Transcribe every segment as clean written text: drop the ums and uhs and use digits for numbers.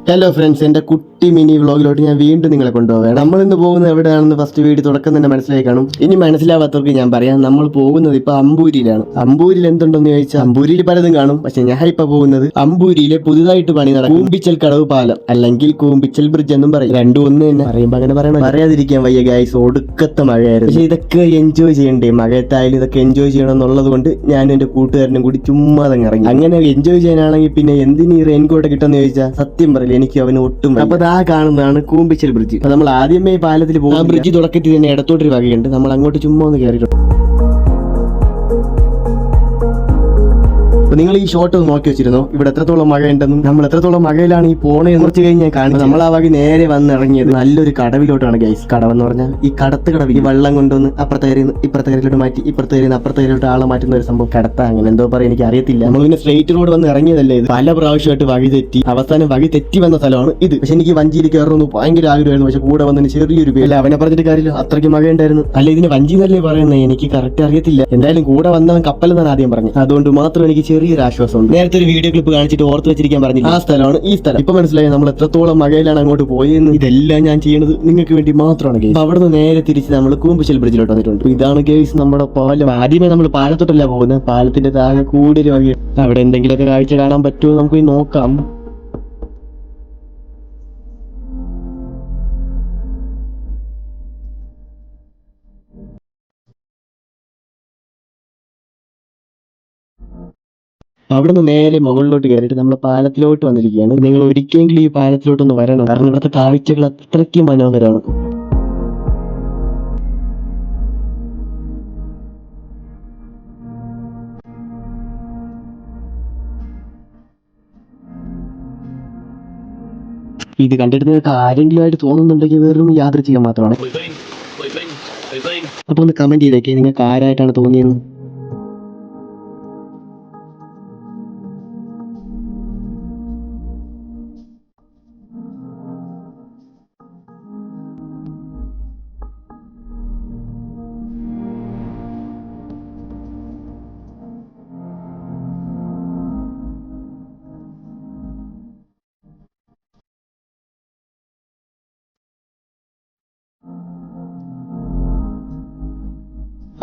Hello friends, എന്റെ കുട്ടി mini വ്ളോഗിലോട്ട് ഞാൻ വീണ്ടും നിങ്ങളെ കൊണ്ടുപോകാം. നമ്മൾ ഇന്ന് പോകുന്നത് എവിടെയാണെന്ന് ഫസ്റ്റ് വീഡിയോ തുടക്കം തന്നെ മനസ്സിലായി കാണും. ഇനി മനസ്സിലാവാത്തവർക്ക് ഞാൻ പറയാം, നമ്മൾ പോകുന്നത് ഇപ്പൊ അമ്പൂരിയിലാണ്. അമ്പൂരിൽ എന്തുണ്ടെന്ന് ചോദിച്ചാൽ അമ്പൂരിയിൽ പലതും കാണും, പക്ഷെ ഞാൻ ഇപ്പൊ പോകുന്നത് അമ്പൂരിയിലെ പുതുതായിട്ട് പണി നടക്കും കൂമ്പിച്ചൽ കടവ് പാലം, അല്ലെങ്കിൽ കൂമ്പിച്ചൽ ബ്രിഡ്ജ് എന്നും പറയും. രണ്ടും ഒന്ന് തന്നെ പറയുമ്പോ അങ്ങനെ പറയണം, പറയാതിരിക്കാൻ വയ്യ ഗൈസ്. ഒടുക്കത്തെ മഴയായിരുന്നു, പക്ഷെ ഇതൊക്കെ എൻജോയ് ചെയ്യണ്ടേ. മഴയത്തായാലും ഇതൊക്കെ എൻജോയ് ചെയ്യണം എന്നുള്ളത് കൊണ്ട് ഞാനും എന്റെ കൂട്ടുകാരനും കൂടി ചുമ്മാ ഇറങ്ങി. അങ്ങനെ എൻജോയ് ചെയ്യാനാണെങ്കിൽ പിന്നെ എന്തിനീ റെയിൻകോട്ട് കിട്ടുമെന്ന് ചോദിച്ചാൽ സത്യം പറയില്ല, എനിക്ക് അവന് ഒട്ടും. അപ്പൊ ആ കാണുന്നതാണ് കൂമ്പിച്ചൽ ബ്രിഡ്ജ്. അപ്പൊ നമ്മൾ ആദ്യമേ പാലത്തിൽ പോകും. ആ ബ്രിഡ്ജ് തുടക്കത്തിൽ തന്നെ ഇടത്തോട്ടൊരു വകയുണ്ട്, നമ്മൾ അങ്ങോട്ട് ചുമ്മാ ഒന്ന് കയറിയിട്ടുണ്ട്. അപ്പൊ നിങ്ങൾ ഈ ഷോട്ട് ഒന്ന് നോക്കി വെച്ചിരുന്നോ, ഇവിടെ എത്രത്തോളം മഴ ഉണ്ടെന്നും നമ്മൾ എത്രത്തോളം മഴയിലാണ് ഈ പോണേന്ന് കുറച്ച് കഴിഞ്ഞ് ഞാൻ കാണിച്ചു. നമ്മൾ ആ വക നേരെ വന്ന് ഇറങ്ങിയത് നല്ലൊരു കടവിലോട്ടാണ് ഗൈസ്. കടവെന്ന് പറഞ്ഞാൽ ഈ കടത്ത് കടവ്, ഈ വെള്ളം കൊണ്ടുവന്ന് അപ്പുറത്തെ കരയിൽ ഇപ്പുറത്തെ കരയിലോട്ട് മാറ്റി, ഇപ്പുറത്തെ കരയിൽ അപ്പുറത്തെ കരയിലോട്ട് ആളെ മാറ്റുന്ന ഒരു സംഭവം, കടത്ത അങ്ങനെ എന്തോ പറയാൻ എനിക്ക് അറിയത്തില്ല. നമ്മൾ പിന്നെ സ്ട്രേറ്റ് റോഡ് വന്ന് ഇറങ്ങിയതല്ലേ ഇത്. പല പ്രാവശ്യമായിട്ട് വഴി തെറ്റി, അവസാനം വഴി തെറ്റി വന്ന സ്ഥലമാണ് ഇത്. പക്ഷെ എനിക്ക് വഞ്ചിയിൽ കയറുന്നു ഭയങ്കര ആഗ്രഹമായിരുന്നു, പക്ഷെ കൂടെ വന്നതിന് ചെറിയൊരു പേര്. അവനെ പറഞ്ഞിട്ട് കാര്യമില്ല, അത്രയ്ക്ക് മഴ ഉണ്ടായിരുന്നു. അല്ല, ഇതിന് വഞ്ചി എന്നല്ലേ പറയുന്നത്, എനിക്ക് കറക്റ്റ് അറിയത്തില്ല. എന്തായാലും കൂടെ വന്നവൻ കപ്പലെന്നാണ് ആദ്യം പറഞ്ഞത്, അതുകൊണ്ട് മാത്രം എനിക്ക് ചെറിയൊരു ആശ്വാസമുണ്ട്. നേരത്തെ ഒരു വീഡിയോ ക്ലിപ്പ് കാണിച്ചിട്ട് ഓർത്ത് വെച്ചിരിക്കാൻ പറഞ്ഞില്ല, ആ സ്ഥലമാണ് ഈ സ്ഥലം. ഇപ്പൊ മനസ്സിലായി നമ്മൾ എത്രത്തോളം മഴയിലാണ് അങ്ങോട്ട് പോയെന്ന്. ഇതെല്ലാം ഞാൻ ചെയ്യുന്നത് നിങ്ങൾക്ക് വേണ്ടി മാത്രമാണ് ഗേസ്. അവിടെ നിന്ന് നേരെ തിരിച്ച് നമ്മൾ കൂമ്പിച്ചൽ ബ്രിഡ്ജിലോട്ട് വന്നിട്ടുണ്ട്. ഇതാണ് ഗേസ് നമ്മുടെ പാലം. ആദ്യമേ നമ്മൾ പാലത്തോട്ടല്ല പോകുന്നത്, പാലത്തിന്റെ താഴെ കൂടിയൊരു വഴി. അവിടെ എന്തെങ്കിലുമൊക്കെ കാഴ്ച കാണാൻ പറ്റുമോ നമുക്ക് നോക്കാം. അവിടെ നിന്ന് നേരെ മുകളിലോട്ട് കയറിയിട്ട് നമ്മൾ പാലത്തിലോട്ട് വന്നിരിക്കുകയാണ്. നിങ്ങൾ ഒരിക്കലെങ്കിലും ഈ പാലത്തിലോട്ടൊന്ന് വരണം, കാരണം ഇവിടുത്തെ കാഴ്ചകൾ അത്രയ്ക്കും മനോഹരമാണ്. ഇത് കണ്ടിട്ട് നിങ്ങൾക്ക് ആരെങ്കിലും ആയിട്ട് തോന്നുന്നുണ്ടെങ്കിൽ വെറും യാത്ര ചെയ്യാൻ മാത്രമാണ്. അപ്പൊ ഒന്ന് കമന്റ് ചെയ്തേക്കേ, നിങ്ങൾക്ക് ആരായിട്ടാണ് തോന്നിയത്.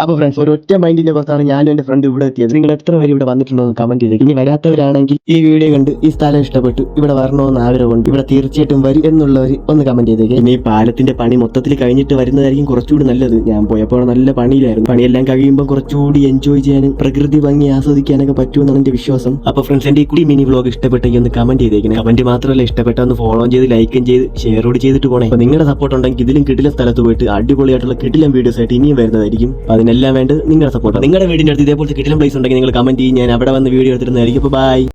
അപ്പൊ ഫ്രണ്ട്സ്, ഒരു ഒറ്റ മൈൻഡിന്റെ പുറത്താണ് ഞാനും എന്റെ ഫ്രണ്ട് ഇവിടെ എത്തിയത്. നിങ്ങൾ എത്ര പേര് ഇവിടെ വന്നിട്ടുണ്ടോ എന്ന് കമന്റ് ചെയ്തേക്ക്. ഇനി വരാത്തവരാണെങ്കിൽ ഈ വീഡിയോ കണ്ട് ഈ സ്ഥലം ഇഷ്ടപ്പെട്ടു, ഇവിടെ വരണമെന്ന് ആഗ്രഹമുണ്ട്, ഇവിടെ തീർച്ചയായിട്ടും വരും എന്നുള്ളവർ ഒന്ന് കമന്റ് ചെയ്തേക്ക്. ഇനി ഈ പാലത്തിന്റെ പണി മൊത്തത്തിൽ കഴിഞ്ഞിട്ട് വരുന്നതായിരിക്കും കുറച്ചുകൂടി നല്ലത്. ഞാൻ പോയപ്പോൾ നല്ല പണിയിലായിരുന്നു. പണിയെല്ലാം കഴിയുമ്പോൾ കുറച്ചുകൂടി എൻജോയ് ചെയ്യാനും പ്രകൃതി ഭംഗി ആസ്വദിക്കാനൊക്കെ പറ്റുമെന്നാണ് എന്റെ വിശ്വാസം. അപ്പൊ ഫ്രണ്ട്സ്, എന്റെ ഈ കുടി മിനി വ്ളോഗ് ഇഷ്ടപ്പെട്ടെങ്കിൽ ഒന്ന് കമന്റ് ചെയ്തേക്കണം. കമന്റ് മാത്രമല്ല, ഇഷ്ടപ്പെട്ട ഒന്ന് ഫോളോ ചെയ്ത് ലൈക്കും ചെയ്ത് ഷെയറോട് ചെയ്തിട്ട് പോണേ. അപ്പൊ നിങ്ങളുടെ സപ്പോർട്ട് ഉണ്ടെങ്കിൽ ഇതിലും കിടിലൻ സ്ഥലത്ത് പോയിട്ട് അടിപൊളിയായിട്ടുള്ള കിടിലൻ വീഡിയോസ് ആയിട്ട് ഇനിയും വരുന്നതായിരിക്കും. അതിനെല്ലാം വേണ്ടത് നിങ്ങളുടെ സപ്പോർട്ട്. നിങ്ങളുടെ വീടിന്റെ അടുത്ത് ഇതേപോലത്തെ കിടിലൻ പ്ലേസ് ഉണ്ടെങ്കിൽ നിങ്ങൾ കമന്റ് ചെയ്യും, ഞാൻ അവിടെ വന്ന് വീഡിയോ എടുത്തിരുന്നതായിരിക്കും. ബൈ.